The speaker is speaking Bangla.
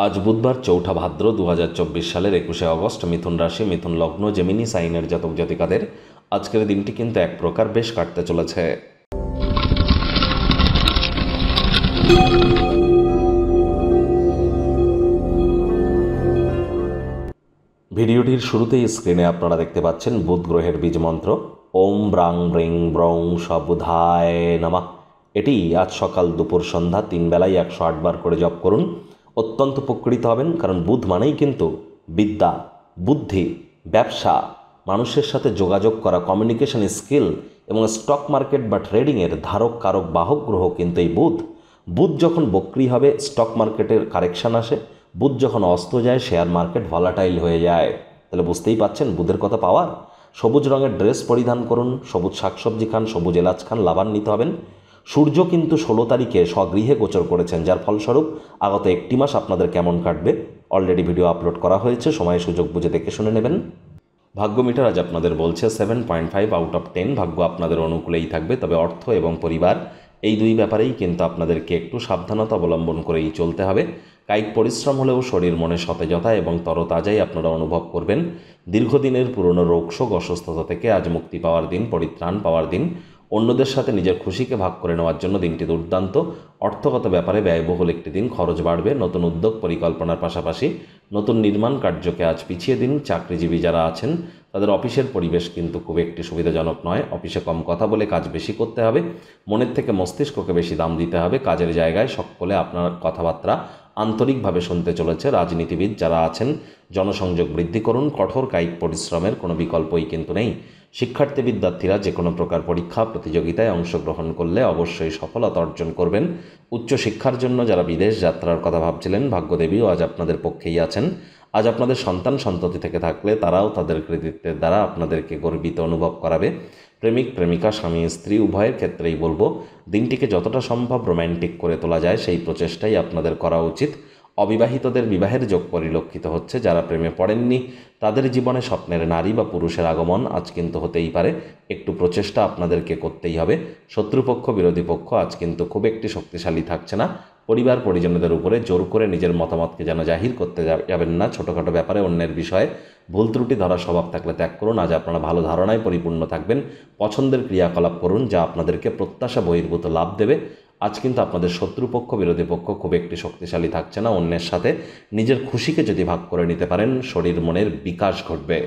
আজ বুধবার ৪ঠা ভাদ্র ২০২৪ সালের ২১শে অগস্ট। মিথুন রাশি, মিথুন লগ্ন, জেমিনি সাইনের জাতক জাতিকাদের আজকের দিনটি কিন্তু এক প্রকার বেশ কাটতে চলেছে। ভিডিওটির শুরুতেই স্ক্রিনে আপনারা দেখতে পাচ্ছেন বুধ গ্রহের বীজ মন্ত্র ওম ব্রাং ব্রিং ব্রং সবুধায় নমঃ। এটি আজ সকাল দুপুর সন্ধ্যা ৩ বেলায় ১০৮ বার করে জপ করুন। অত্যন্ত উপকৃত হবেন, কারণ বুধ মানেই কিন্তু বিদ্যা, বুদ্ধি, ব্যবসা, মানুষের সাথে যোগাযোগ করা, কমিউনিকেশন স্কিল এবং স্টক মার্কেট বা ট্রেডিংয়ের ধারক কারক বাহক গ্রহ কিন্তু এই বুধ। বুধ যখন বক্রি হবে স্টক মার্কেটের কারেকশান আসে, বুধ যখন অস্ত যায় শেয়ার মার্কেট ভলাটাইল হয়ে যায়। তাহলে বুঝতেই পাচ্ছেন বুধের কথা পাওয়ার। সবুজ রঙের ড্রেস পরিধান করুন, সবুজ শাকসবজি খান, সবুজ এলাচ খান, লাভান্বিত হবেন। সূর্য কিন্তু ১৬ তারিখে স্বগৃহে গোচর করেছেন, যার ফলস্বরূপ আগত একটি মাস আপনাদের কেমন কাটবে অলরেডি ভিডিও আপলোড করা হয়েছে, সময় সুযোগ বুঝে দেখে শুনে নেবেন। ভাগ্য মিটার আজ আপনাদের বলছে 7.5 আউট অফ 10। ভাগ্য আপনাদের অনুকূলেই থাকবে, তবে অর্থ এবং পরিবার এই দুই ব্যাপারেই কিন্তু আপনাদেরকে একটু সাবধানতা অবলম্বন করেই চলতে হবে। কায়িক পরিশ্রম হলেও শরীর মনে সতেজতা এবং তরতাজাই আপনারা অনুভব করবেন। দীর্ঘদিনের পুরনো রোগশোক অসুস্থতা থেকে আজ মুক্তি পাওয়ার দিন, পরিত্রাণ পাওয়ার দিন। অন্যদের সাথে নিজের খুশিকে ভাগ করে নেওয়ার জন্য দিনটি দুর্দান্ত। অর্থগত ব্যাপারে ব্যয়বহুল একটি দিন, খরচ বাড়বে। নতুন উদ্যোগ পরিকল্পনার পাশাপাশি নতুন নির্মাণ কার্যকে আজ পিছিয়ে দিন। চাকরিজীবী যারা আছেন তাদের অফিসের পরিবেশ কিন্তু খুব একটি সুবিধাজনক নয়। অফিসে কম কথা বলে কাজ বেশি করতে হবে, মনের থেকে মস্তিষ্ককে বেশি দাম দিতে হবে। কাজের জায়গায় সকলে আপনার কথাবার্তা আন্তরিকভাবে শুনতে চলেছে। রাজনীতিবিদ যারা আছেন জনসংযোগ বৃদ্ধি করুন। কঠোর কায়িক পরিশ্রমের কোনো বিকল্পই কিন্তু নেই। শিক্ষার্থী বিদ্যার্থীরা যে কোনো প্রকার পরীক্ষা প্রতিযোগিতায় অংশগ্রহণ করলে অবশ্যই সফলতা অর্জন করবেন। উচ্চশিক্ষার জন্য যারা বিদেশ যাত্রার কথা ভাবছিলেন, ভাগ্যদেবীও আজ আপনাদের পক্ষেই আছেন। আজ আপনাদের সন্তান সন্ততি থেকে থাকলে তারাও তাদের কৃতিত্বের দ্বারা আপনাদেরকে গর্বিত অনুভব করাবে। প্রেমিক প্রেমিকা, স্বামী স্ত্রী উভয়ের ক্ষেত্রেই বলবো দিনটিকে যতটা সম্ভব রোম্যান্টিক করে তোলা যায় সেই প্রচেষ্টাই আপনাদের করা উচিত। অবিবাহিতদের বিবাহের যোগ পরিলক্ষিত হচ্ছে। যারা প্রেমে পড়েননি তাদের জীবনে স্বপ্নের নারী বা পুরুষের আগমন আজ কিন্তু হতেই পারে। একটু প্রচেষ্টা আপনাদেরকে করতেই হবে। শত্রুপক্ষ বিরোধী পক্ষ আজ কিন্তু খুব একটি শক্তিশালী থাকছে না। পরিবার পরিজনদের উপরে জোর করে নিজের মতামতকে যেন জাহির করতে যাবেন না। ছোটোখাটো ব্যাপারে অন্যের বিষয়ে ভুল ত্রুটি ধরার স্বভাব থাকলে ত্যাগ করুন। আজ আপনারা ভালো ধারণায় পরিপূর্ণ থাকবেন। পছন্দের ক্রিয়াকলাপ করুন যা আপনাদেরকে প্রত্যাশা বহির্ভূত লাভ দেবে। আজ কিন্তু আপনাদের শত্রুপক্ষ বিরোধী পক্ষ খুব একটি শক্তিশালী থাকছে না। অন্যের সাথে নিজের খুশিকে যদি ভাগ করে নিতে পারেন শরীর মনের বিকাশ ঘটবে।